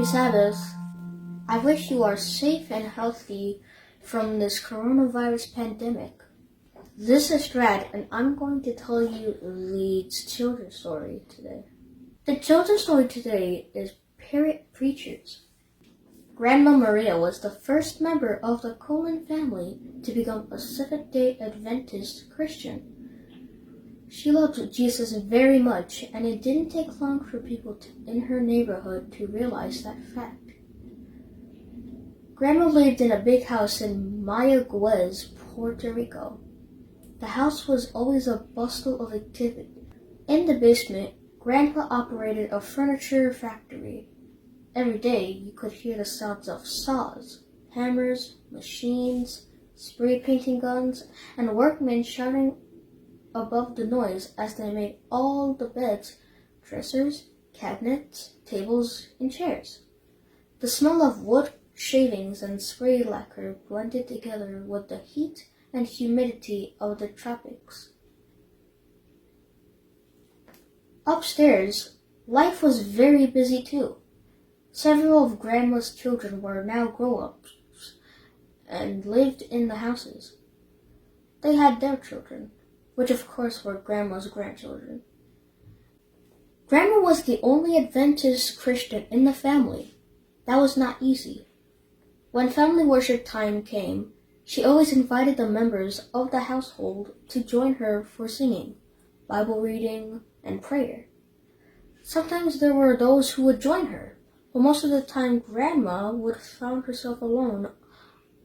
Happy Sabbath. I wish you are safe and healthy from this coronavirus pandemic. This is Strad, and I'm going to tell you the children's story today. The children's story today is Parrot Preachers. Grandma Maria was the first member of the Colon family to become a Seventh-day Adventist Christian. She loved Jesus very much, and it didn't take long for people in her neighborhood to realize that fact. Grandma lived in a big house in Mayaguez, Puerto Rico. The house was always a bustle of activity. In the basement, Grandpa operated a furniture factory. Every day, you could hear the sounds of saws, hammers, machines, spray painting guns, and workmen shouting above the noise as they made all the beds, dressers, cabinets, tables, and chairs. The smell of wood shavings and spray lacquer blended together with the heat and humidity of the tropics. Upstairs, life was very busy too. Several of Grandma's children were now grown-ups and lived in the houses. They had their children, which of course were Grandma's grandchildren. Grandma was the only Adventist Christian in the family. That was not easy. When family worship time came, she always invited the members of the household to join her for singing, Bible reading, and prayer. Sometimes there were those who would join her, but most of the time Grandma would find herself alone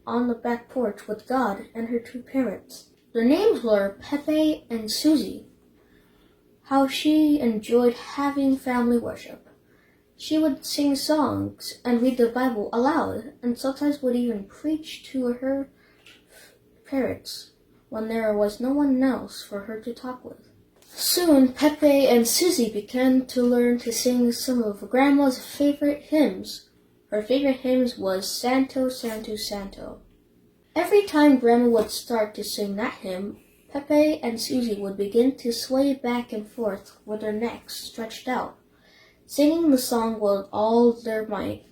on the back porch with God and her two parents. Their names were Pepe and Susie. How she enjoyed having family worship. She would sing songs and read the Bible aloud, and sometimes would even preach to her parrots when there was no one else for her to talk with. Soon, Pepe and Susie began to learn to sing some of Grandma's favorite hymns. Her favorite hymns was Santo, Santo, Santo. Every time Grandma would start to sing that hymn, Pepe and Susie would begin to sway back and forth with their necks stretched out, singing the song with all their might.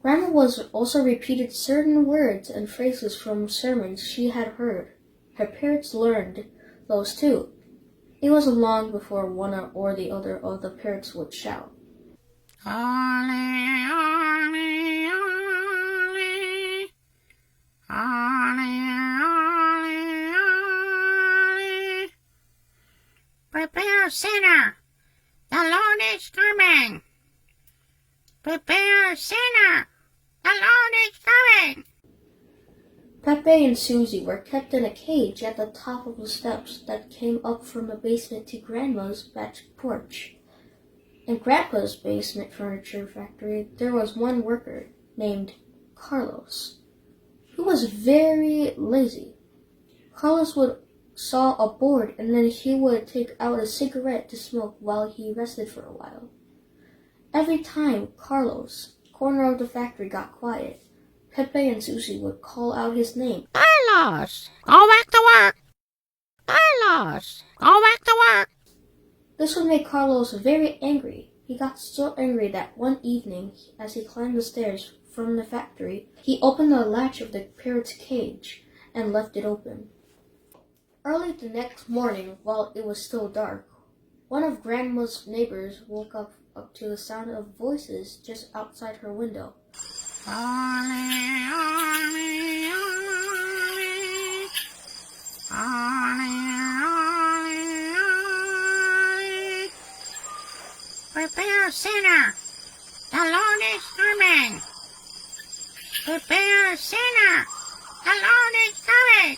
Grandma also repeated certain words and phrases from sermons she had heard. Her parents learned those too. It was long before one or the other of the parrots would shout, "Ole, ole, ole, ole, ole, ole. Prepare, sinner, the Lord is coming. Prepare, sinner, the Lord is coming." Pepe and Susie were kept in a cage at the top of the steps that came up from the basement to Grandma's back porch. In Grandpa's basement furniture factory, there was one worker named Carlos, who was very lazy. Carlos would saw a board and then he would take out a cigarette to smoke while he rested for a while. Every time Carlos, corner of the factory, got quiet, Pepe and Susie would call out his name. "Carlos, go back to work! Carlos, go back to work!" This would make Carlos very angry. He got so angry that one evening, as he climbed the stairs from the factory, he opened the latch of the parrot's cage and left it open. Early the next morning, while it was still dark, one of Grandma's neighbors woke up to the sound of voices just outside her window. "Ole, ole, ole, ole, ole, ole. Prepare, sinner, the Lord is coming. Prepare, sinner, the Lord is coming."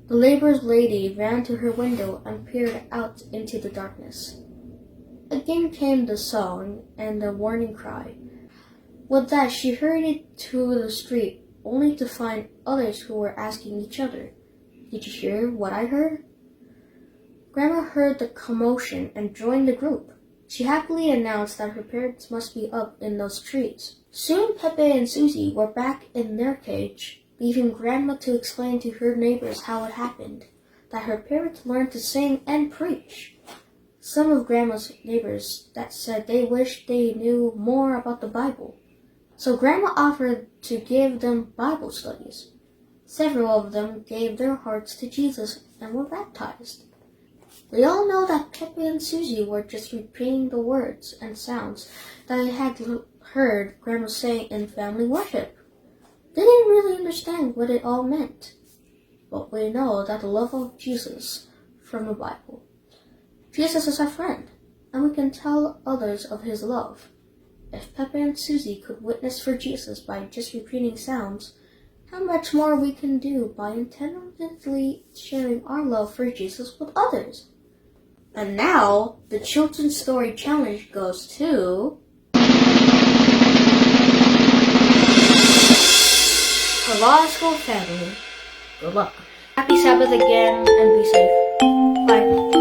The laborer's lady ran to her window and peered out into the darkness. Again came the song and the warning cry. With that, she hurried to the street, only to find others who were asking each other, "Did you hear what I heard?" Grandma heard the commotion and joined the group. She happily announced that her parents must be up in those trees. Soon Pepe and Susie were back in their cage, leaving Grandma to explain to her neighbors how it happened, that her parents learned to sing and preach. Some of Grandma's neighbors that said they wished they knew more about the Bible. So Grandma offered to give them Bible studies. Several of them gave their hearts to Jesus and were baptized. We all know that Pepe and Susie were just repeating the words and sounds that they had heard Grandma say in family worship. They didn't really understand what it all meant, but we know that the love of Jesus from the Bible. Jesus is our friend, and we can tell others of his love. If Pepe and Susie could witness for Jesus by just repeating sounds, how much more we can do by intentionally sharing our love for Jesus with others. And now, the Children's Story Challenge goes to Parrot School family. Good luck. Happy Sabbath again, and be safe. Bye.